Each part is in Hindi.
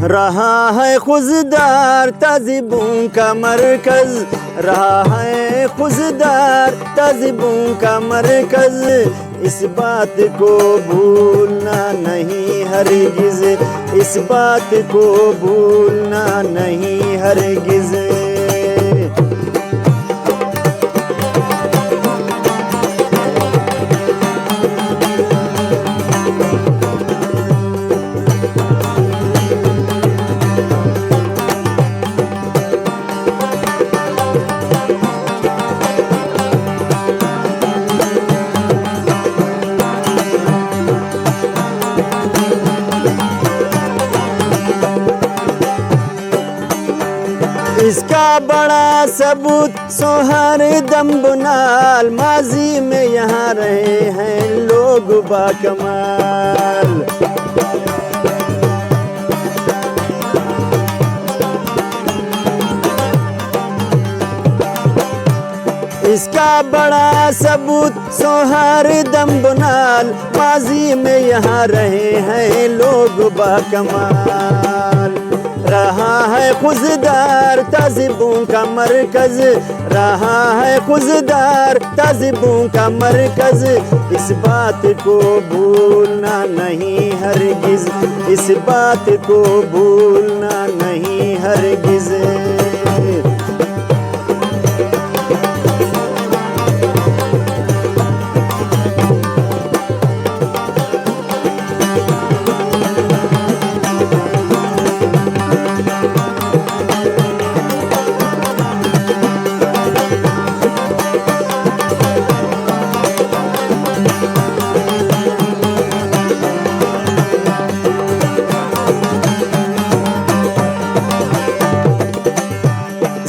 रहा है खुजदार तहज़ीबों का मरकज़, रहा है खुजदार तहज़ीबों का मरकज़। इस बात को भूलना नहीं हरगिज़, इस बात को भूलना नहीं हरगिज़। इसका बड़ा सबूत सोहर दम बुनाल, माजी में यहाँ रहे हैं लोग बाकमाल। इसका बड़ा सबूत सोहर दम बुनाल, माजी में यहाँ रहे हैं लोग बाकमाल। रहा है खुजदार तहज़ीबों का मरकज़, रहा है खुजदार तहज़ीबों का मरकज़। इस बात को भूलना नहीं हरगिज़, इस बात को भूलना नहीं हरगिज़।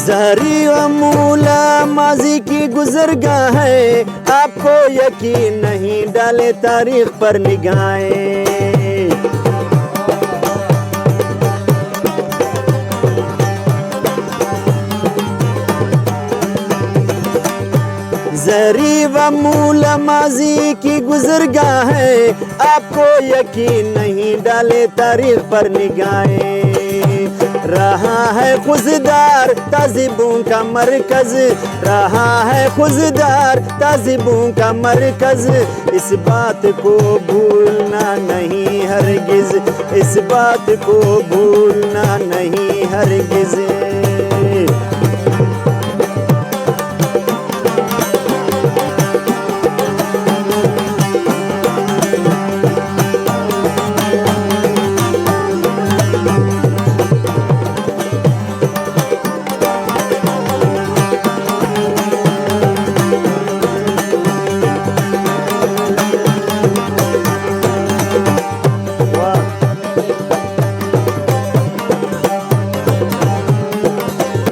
ज़हरी व मूला माजी की गुज़रगाह है, आपको यकीन नहीं डाले तारीख पर निगाहें। ज़हरी व मूला माजी की गुज़रगाह है, आपको यकीन नहीं डाले तारीख पर निगाहें। रहा है खुजदार तहज़ीबों का मरकज़, रहा है खुजदार तहज़ीबों का मरकज़। इस बात को भूलना नहीं हरगिज़, इस बात को भूलना नहीं हरगिज़।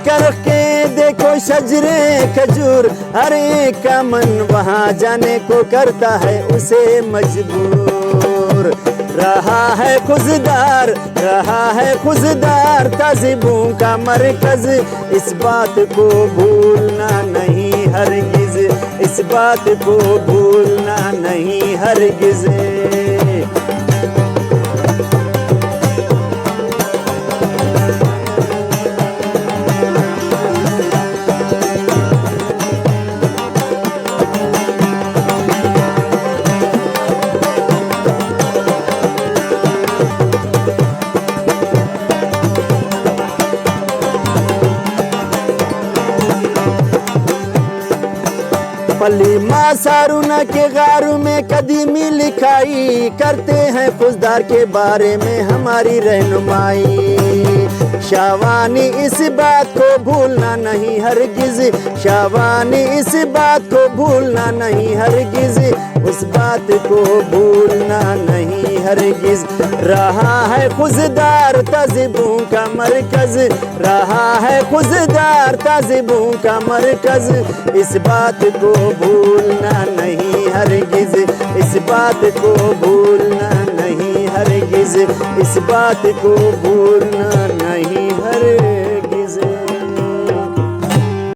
करके देखो शजरे खजूर, हर एक का मन वहाँ जाने को करता है उसे मजबूर। रहा है खुजदार, रहा है खुजदार तहज़ीबों का मरकज़। इस बात को भूलना नहीं हरगिज़, इस बात को भूलना नहीं हरगिज़। पली माँ सारुना के गारू में कदीमी लिखाई, करते हैं खुजदार के बारे में हमारी रहनुमाई। शावानी इस बात को भूलना नहीं हरगिज़, शावानी इस बात को भूलना नहीं हरगिज़, उस बात को भूलना नहीं हरगिज़। रहा है खुजदार तहज़ीबों का मरकज़, रहा है खुजदार तहज़ीबों का मरकज़। इस बात को भूलना नहीं हरगिज़, इस बात को भूलना नहीं हरगिज़, इस बात को भूलना